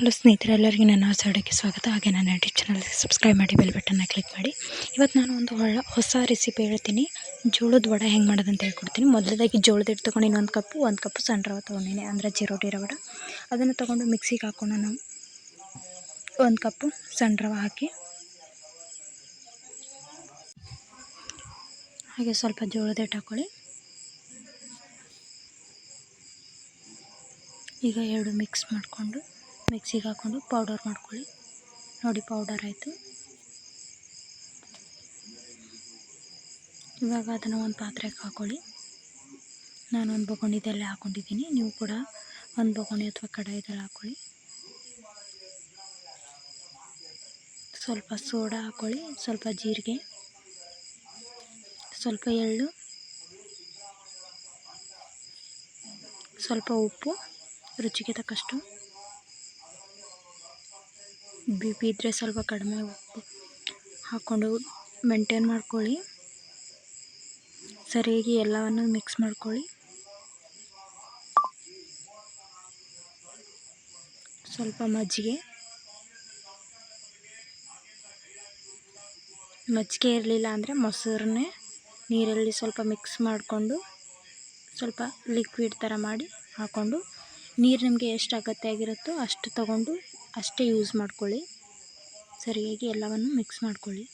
Hello ಸ್ನೇಹಿತರೆ, ಎಲ್ಲರಿಗೂ ನನ್ನ ಹೊಸ ವಿಡಿಯೋಕ್ಕೆ ಸ್ವಾಗತ. ಹಾಗೆ ನನ್ನ ಯೂಟ್ಯೂಬ್ ಚಾನಲ್ಗೆ ಸಬ್ಸ್ಕ್ರೈಬ್ ಮಾಡಿ, ಬೆಲ್ ಬಟನ್ನ ಕ್ಲಿಕ್ ಮಾಡಿ. ಇವತ್ತು ನಾನು ಒಂದು ಹೊಸ ರೆಸಿಪಿ ಹೇಳ್ತೀನಿ. ಜೋಳದ ವಡೆ ಹೆಂಗೆ ಮಾಡೋದಂತ ಹೇಳ್ಕೊಡ್ತೀನಿ. ಮೊದಲದಾಗಿ ಜೋಳದ ಹಿಟ್ಟು ತೊಗೊಂಡು ಒಂದು ಕಪ್ಪು ಸಣ್ಣ ರವೆ ತೊಗೊಂಡಿನಿ, ಅಂದರೆ ಚಿರೋಟಿ ರವೆ. ಅದನ್ನು ತೊಗೊಂಡು ಮಿಕ್ಸಿಗೆ ಹಾಕ್ಕೊಂಡು ನಾವು ಒಂದು ಕಪ್ಪು ಸಣ್ಣ ರವೆ ಹಾಕಿ, ಹಾಗೆ ಸ್ವಲ್ಪ ಜೋಳದ ಹಿಟ್ಟು ಹಾಕ್ಕೊಳ್ಳಿ. ಈಗ ಎರಡು ಮಿಕ್ಸ್ ಮಾಡಿಕೊಂಡು ಮಿಕ್ಸಿಗೆ ಹಾಕ್ಕೊಂಡು ಪೌಡರ್ ಮಾಡ್ಕೊಳ್ಳಿ. ನೋಡಿ, ಪೌಡರ್ ಆಯಿತು. ಇವಾಗ ಅದನ್ನು ಒಂದು ಪಾತ್ರೆಗೆ ಹಾಕ್ಕೊಳ್ಳಿ. ನಾನು ಒಂದು ಬೊಗಣಿದಲ್ಲಿ ಹಾಕ್ಕೊಂಡಿದ್ದೀನಿ, ನೀವು ಕೂಡ ಒಂದು ಬೊಗಣಿ ಅಥವಾ ಕಡಾಯಿದಲ್ಲಿ ಹಾಕ್ಕೊಳ್ಳಿ. ಸ್ವಲ್ಪ ಸೋಡಾ ಹಾಕ್ಕೊಳ್ಳಿ, ಸ್ವಲ್ಪ ಜೀರಿಗೆ, ಸ್ವಲ್ಪ ಎಳ್ಳು, ಸ್ವಲ್ಪ ಉಪ್ಪು, ರುಚಿಗೆ ತಕ್ಕಷ್ಟು. BP ಇದ್ದರೆ ಸ್ವಲ್ಪ ಕಡಿಮೆ ಉಪ್ಪು ಹಾಕ್ಕೊಂಡು ಮೇಂಟೈನ್ ಮಾಡ್ಕೊಳ್ಳಿ. ಸರಿಯಾಗಿ ಎಲ್ಲವನ್ನು ಮಿಕ್ಸ್ ಮಾಡ್ಕೊಳ್ಳಿ. ಸ್ವಲ್ಪ ಮಜ್ಜಿಗೆ ಇರಲಿಲ್ಲ ಅಂದರೆ ಮೊಸರನ್ನೇ ನೀರಲ್ಲಿ ಸ್ವಲ್ಪ ಮಿಕ್ಸ್ ಮಾಡಿಕೊಂಡು ಸ್ವಲ್ಪ ಲಿಕ್ವಿಡ್ ಥರ ಮಾಡಿ ಹಾಕ್ಕೊಂಡು, ನೀರು ನಿಮಗೆ ಎಷ್ಟು ಅಗತ್ಯ ಆಗಿರುತ್ತೋ ಅಷ್ಟು ತಗೊಂಡು ಅಷ್ಟೇ ಯೂಸ್ ಮಾಡ್ಕೊಳ್ಳಿ. ಸರಿಯಾಗಿ ಎಲ್ಲವನ್ನು ಮಿಕ್ಸ್ ಮಾಡ್ಕೊಳ್ಳಿ.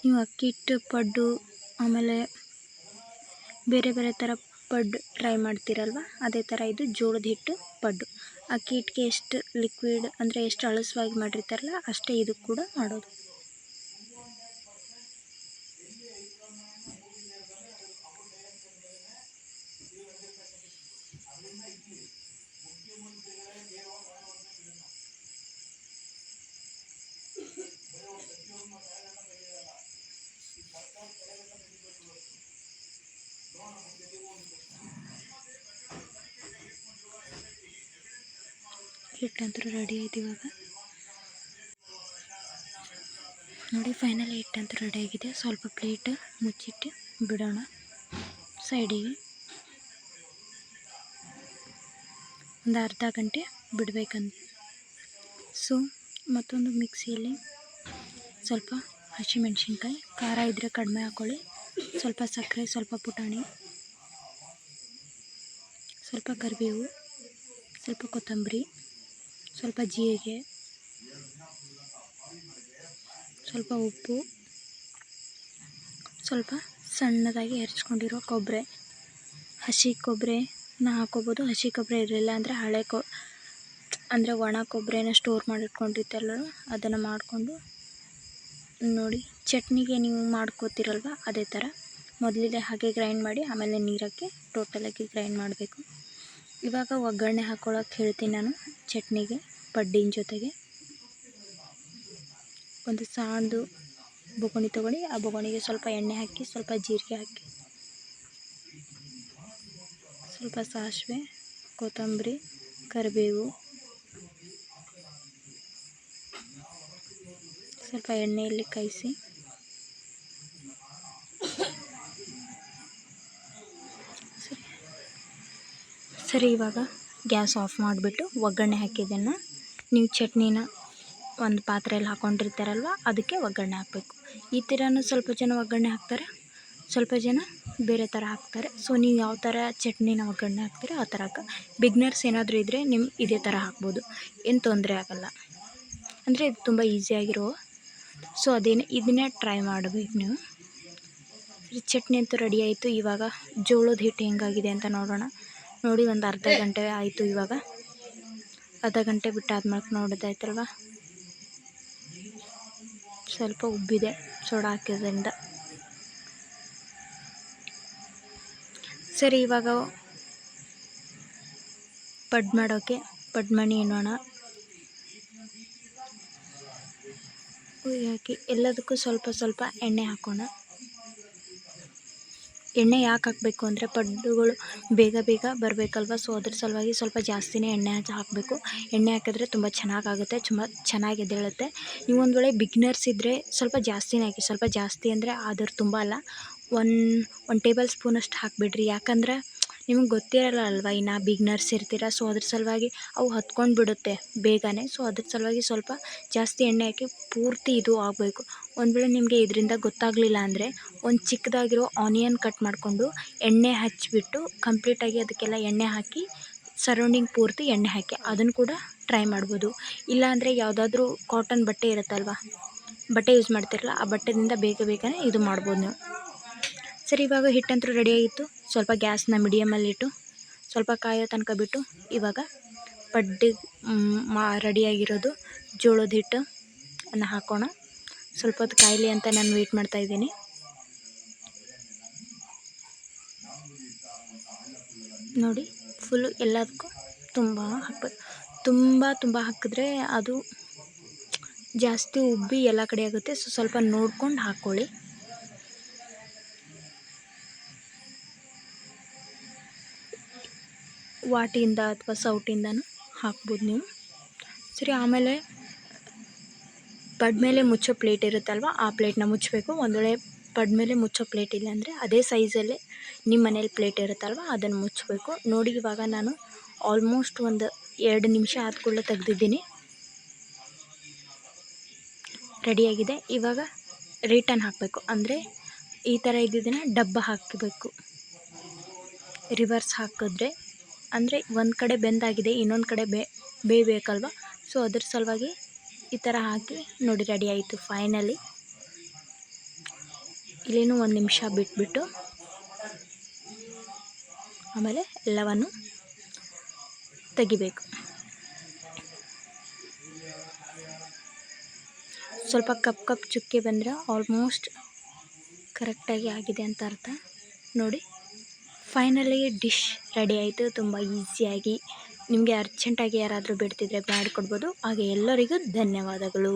ನೀವು ಅಕ್ಕಿ ಹಿಟ್ಟು ಪಡ್ಡು, ಆಮೇಲೆ ಬೇರೆ ಬೇರೆ ಥರ ಪಡ್ಡು ಟ್ರೈ ಮಾಡ್ತೀರಲ್ವ, ಅದೇ ಥರ ಇದು ಜೋಳದ ಹಿಟ್ಟು ಪಡ್ಡು. ಅಕ್ಕಿ ಹಿಟ್ಟಿಗೆ ಎಷ್ಟು ಲಿಕ್ವಿಡ್ ಅಂದರೆ ಎಷ್ಟು ಅಳಸವಾಗಿ ಮಾಡಿರ್ತಾರಲ್ಲ ಅಷ್ಟೇ ಇದು ಕೂಡ ಮಾಡೋದು. ಹಿಟ್ಟಂತೂ ರೆಡಿ ಆಯ್ತು. ಇವಾಗ ನೋಡಿ, ಫೈನಲ್ ಹಿಟ್ಟಂತೂ ರೆಡಿ ಆಗಿದೆ. ಸ್ವಲ್ಪ ಪ್ಲೇಟ್ ಮುಚ್ಚಿಟ್ಟು ಬಿಡೋಣ ಸೈಡಿಗೆ. ಒಂದು ಅರ್ಧ ಗಂಟೆ ಬಿಡಬೇಕಂತ. ಸೊ ಮತ್ತೊಂದು ಮಿಕ್ಸಿಯಲ್ಲಿ ಸ್ವಲ್ಪ ಹಸಿಮೆಣಸಿನ್ಕಾಯಿ, ಖಾರ ಇದ್ದರೆ ಕಡಿಮೆ ಹಾಕ್ಕೊಳ್ಳಿ, ಸ್ವಲ್ಪ ಸಕ್ಕರೆ, ಸ್ವಲ್ಪ ಪುಟಾಣಿ, ಸ್ವಲ್ಪ ಕರಿಬೇವು, ಸ್ವಲ್ಪ ಕೊತ್ತಂಬರಿ, ಸ್ವಲ್ಪ ಜೀರಿಗೆ, ಸ್ವಲ್ಪ ಉಪ್ಪು, ಸ್ವಲ್ಪ ಸಣ್ಣದಾಗಿ ಹೆರ್ಚ್ಕೊಂಡಿರೋ ಕೊಬ್ಬರಿ, ಹಸಿ ಕೊಬ್ಬರಿನ ಹಾಕ್ಕೋಬೋದು. ಹಸಿ ಕೊಬ್ಬರಿ ಇರಲಿಲ್ಲ ಅಂದರೆ ಅಂದರೆ ಒಣ ಕೊಬ್ಬರಿನ ಸ್ಟೋರ್ ಮಾಡಿಟ್ಕೊಂಡಿರ್ತಾರಲ್ಲ ಅದನ್ನು ಮಾಡಿಕೊಂಡು, ನೋಡಿ ಚಟ್ನಿಗೆ ನೀವು ಮಾಡ್ಕೋತೀರಲ್ವ ಅದೇ ಥರ ಮೊದಲಿಗೆ ಹಾಗೆ ಗ್ರೈಂಡ್ ಮಾಡಿ ಆಮೇಲೆ ನೀರಕ್ಕೆ ಟೋಟಲಾಗಿ ಗ್ರೈಂಡ್ ಮಾಡಬೇಕು. ಇವಾಗ ಒಗ್ಗರಣೆ ಹಾಕ್ಕೊಳ್ಳೋಕೆ ಹೇಳ್ತೀನಿ ನಾನು. ಚಟ್ನಿಗೆ ಪಡ್ಡಿನ ಜೊತೆಗೆ ಒಂದು ಸಣ್ಣದು ಬೊಗಣಿ ತೊಗೊಂಡು ಆ ಬೊಗಣಿಗೆ ಸ್ವಲ್ಪ ಎಣ್ಣೆ ಹಾಕಿ, ಸ್ವಲ್ಪ ಜೀರಿಗೆ ಹಾಕಿ, ಸ್ವಲ್ಪ ಸಾಸಿವೆ, ಕೊತ್ತಂಬರಿ, ಕರಿಬೇವು, ಸ್ವಲ್ಪ ಎಣ್ಣೆಯಲ್ಲಿ ಕಾಯಿಸಿ, ಸರಿ ಇವಾಗ ಗ್ಯಾಸ್ ಆಫ್ ಮಾಡಿಬಿಟ್ಟು ಒಗ್ಗರಣೆ ಹಾಕಿದ್ದನ್ನು ನೀವು ಚಟ್ನಿನ ಒಂದು ಪಾತ್ರೆಯಲ್ಲಿ ಹಾಕ್ಕೊಂಡಿರ್ತಾರಲ್ವ ಅದಕ್ಕೆ ಒಗ್ಗರಣೆ ಹಾಕಬೇಕು. ಈ ಥರನೂ ಸ್ವಲ್ಪ ಜನ ಒಗ್ಗರಣೆ ಹಾಕ್ತಾರೆ, ಸ್ವಲ್ಪ ಜನ ಬೇರೆ ಥರ ಹಾಕ್ತಾರೆ. ಸೊ ನೀವು ಯಾವ ಥರ ಚಟ್ನಿನ ಒಗ್ಗರಣೆ ಹಾಕ್ತೀರೋ ಆ ಥರ ಬಿಗ್ನರ್ಸ್ ಏನಾದರೂ ಇದ್ದರೆ ನಿಮ್ಮ ಇದೇ ಥರ ಹಾಕ್ಬೋದು, ಏನು ತೊಂದರೆ ಆಗೋಲ್ಲ. ಅಂದರೆ ಇದು ತುಂಬ ಈಸಿಯಾಗಿರೋ. ಸೊ ಇದನ್ನೇ ಟ್ರೈ ಮಾಡಬೇಕು ನೀವು. ಚಟ್ನಿ ಅಂತೂ ರೆಡಿ ಆಯಿತು. ಇವಾಗ ಜೋಳದ ಹಿಟ್ಟು ಹೆಂಗಾಗಿದೆ ಅಂತ ನೋಡೋಣ. ನೋಡಿ, ಒಂದು ಅರ್ಧ ಗಂಟೆ ಆಯಿತು. ಇವಾಗ ಅರ್ಧ ಗಂಟೆ ಬಿಟ್ಟಾದ್ಮೇಲೆ ನೋಡೋದಾಯ್ತಲ್ವ, ಸ್ವಲ್ಪ ಉಬ್ಬಿದೆ ಸೋಡಾ ಹಾಕಿದ್ರಿಂದ. ಸರಿ, ಇವಾಗ ಪಡ್ ಮಣಿ ಎಣ್ಣೋಣ. ಹಾಕಿ ಎಲ್ಲದಕ್ಕೂ ಸ್ವಲ್ಪ ಸ್ವಲ್ಪ ಎಣ್ಣೆ ಹಾಕೋಣ. ಎಣ್ಣೆ ಯಾಕೆ ಹಾಕಬೇಕು ಅಂದರೆ ಪಡ್ಡುಗಳು ಬೇಗ ಬರಬೇಕಲ್ವ. ಸೊ ಅದ್ರ ಸಲುವಾಗಿ ಸ್ವಲ್ಪ ಜಾಸ್ತಿನೇ ಎಣ್ಣೆ ಹಾಕಬೇಕು. ಎಣ್ಣೆ ಹಾಕಿದ್ರೆ ತುಂಬ ಚೆನ್ನಾಗಾಗುತ್ತೆ, ಚೆನ್ನಾಗಿ ಎದ್ದೇಳುತ್ತೆ. ನೀವು ಒಂದು ವೇಳೆ ಬಿಗ್ನರ್ಸ್ ಇದ್ದರೆ ಸ್ವಲ್ಪ ಜಾಸ್ತಿನೇ ಹಾಕಿ. ಸ್ವಲ್ಪ ಜಾಸ್ತಿ ಅಂದರೆ ಆದರೂ ತುಂಬ ಅಲ್ಲ, ಒಂದು ಟೇಬಲ್ ಸ್ಪೂನಷ್ಟು ಹಾಕಿಬಿಡ್ರಿ. ಯಾಕಂದ್ರೆ ನಿಮಗೆ ಗೊತ್ತಿರಲ್ಲ ಅಲ್ವಾ, ಇನ್ನು ಬಿಗ್ನರ್ಸ್ ಇರ್ತೀರ. ಸೊ ಅದ್ರ ಸಲುವಾಗಿ ಅವು ಹತ್ಕೊಂಡು ಬಿಡುತ್ತೆ ಬೇಗನೆ. ಸೊ ಅದ್ರ ಸಲುವಾಗಿ ಸ್ವಲ್ಪ ಜಾಸ್ತಿ ಎಣ್ಣೆ ಹಾಕಿ ಪೂರ್ತಿ ಇದು ಆಗಬೇಕು. ಒಂದು ವೇಳೆ ನಿಮಗೆ ಇದರಿಂದ ಗೊತ್ತಾಗಲಿಲ್ಲ ಅಂದರೆ ಒಂದು ಚಿಕ್ಕದಾಗಿರೋ ಆನಿಯನ್ ಕಟ್ ಮಾಡಿಕೊಂಡು ಎಣ್ಣೆ ಹಚ್ಚಿಬಿಟ್ಟು ಕಂಪ್ಲೀಟಾಗಿ ಅದಕ್ಕೆಲ್ಲ ಎಣ್ಣೆ ಹಾಕಿ ಸರೌಂಡಿಂಗ್ ಪೂರ್ತಿ ಎಣ್ಣೆ ಹಾಕಿ ಅದನ್ನು ಕೂಡ ಟ್ರೈ ಮಾಡ್ಬೋದು. ಇಲ್ಲಾಂದರೆ ಯಾವುದಾದ್ರೂ ಕಾಟನ್ ಬಟ್ಟೆ ಇರುತ್ತಲ್ವ, ಬಟ್ಟೆ ಯೂಸ್ ಮಾಡ್ತಿರಲ್ಲ, ಆ ಬಟ್ಟೆದಿಂದ ಬೇಗನೆ ಇದು ಮಾಡ್ಬೋದು ನೀವು. ಸರಿ, ಇವಾಗ ಹಿಟ್ಟಂತೂ ರೆಡಿಯಾಗಿತ್ತು. ಸ್ವಲ್ಪ ಗ್ಯಾಸ್ನ ಮೀಡಿಯಮಲ್ಲಿಟ್ಟು ಸ್ವಲ್ಪ ಕಾಯೋ ತನಕ ಬಿಟ್ಟು ಇವಾಗ ಪಡ್ಡಿ ರೆಡಿಯಾಗಿರೋದು ಜೋಳದ ಹಿಟ್ಟು ಅನ್ನು ಹಾಕೋಣ. ಸ್ವಲ್ಪ ಹೊತ್ತು ಕಾಯಲಿ ಅಂತ ನಾನು ವೆಯ್ಟ್ ಮಾಡ್ತಾಯಿದ್ದೀನಿ. ನೋಡಿ, ಫುಲ್ಲು ಎಲ್ಲದಕ್ಕೂ ತುಂಬ ಹಾಕಬೇಕು. ತುಂಬ ಹಾಕಿದ್ರೆ ಅದು ಜಾಸ್ತಿ ಉಬ್ಬಿ ಎಲ್ಲ ಕಡೆ ಆಗುತ್ತೆ. ಸೊ ಸ್ವಲ್ಪ ನೋಡ್ಕೊಂಡು ಹಾಕ್ಕೊಳ್ಳಿ. ವಾಟಿಯಿಂದ ಅಥವಾ ಸೌಟಿಂದನೂ ಹಾಕ್ಬೋದು ನೀವು. ಸರಿ, ಆಮೇಲೆ ಪಡ್ ಮೇಲೆ ಮುಚ್ಚೋ ಪ್ಲೇಟ್ ಇರುತ್ತಲ್ವ, ಆ ಪ್ಲೇಟ್ನ ಮುಚ್ಚಬೇಕು. ಒಂದು ವೇಳೆ ಪಡ್ ಮೇಲೆ ಮುಚ್ಚೋ ಪ್ಲೇಟ್ ಇಲ್ಲ ಅಂದರೆ ಅದೇ ಸೈಜಲ್ಲೇ ನಿಮ್ಮ ಮನೇಲಿ ಪ್ಲೇಟ್ ಇರುತ್ತಲ್ವ ಅದನ್ನು ಮುಚ್ಚಬೇಕು. ನೋಡಿ, ಇವಾಗ ನಾನು ಆಲ್ಮೋಸ್ಟ್ ಒಂದು 2 ನಿಮಿಷ ಆದ ಕೂಡಲೇ ತೆಗೆದಿದ್ದೀನಿ. ರೆಡಿಯಾಗಿದೆ. ಇವಾಗ ರಿಟರ್ನ್ ಹಾಕಬೇಕು. ಅಂದರೆ ಈ ಥರ ಇದ್ದಿದ್ದನ್ನು ಡಬ್ಬ ಹಾಕಬೇಕು. ರಿವರ್ಸ್ ಹಾಕಿದ್ರೆ ಅಂದರೆ ಒಂದು ಕಡೆ ಬೆಂದಾಗಿದೆ, ಇನ್ನೊಂದು ಕಡೆ ಬೇಯಬೇಕಲ್ವ. ಸೊ ಅದ್ರ ಸಲುವಾಗಿ ಈ ಥರ ಹಾಕಿ ನೋಡಿ, ರೆಡಿ ಆಯಿತು ಫೈನಲಿ. ಇಲ್ಲೇನು 1 ನಿಮಿಷ ಬಿಟ್ಬಿಟ್ಟು ಆಮೇಲೆ ಎಲ್ಲವನ್ನು ತೆಗಿಬೇಕು. ಸ್ವಲ್ಪ ಕಪ್ ಚುಕ್ಕೆ ಬಂದರೆ ಆಲ್ಮೋಸ್ಟ್ ಕರೆಕ್ಟಾಗಿ ಆಗಿದೆ ಅಂತ ಅರ್ಥ. ನೋಡಿ, ಫೈನಲಿ ಡಿಶ್ ರೆಡಿ ಆಯಿತು. ತುಂಬ ಈಸಿಯಾಗಿ ನಿಮಗೆ ಅರ್ಜೆಂಟಾಗಿ ಯಾರಾದರೂ ಬಿಡ್ತಿದ್ರೆ ಮಾಡಿಕೊಡ್ಬೋದು. ಹಾಗೆ ಎಲ್ಲರಿಗೂ ಧನ್ಯವಾದಗಳು.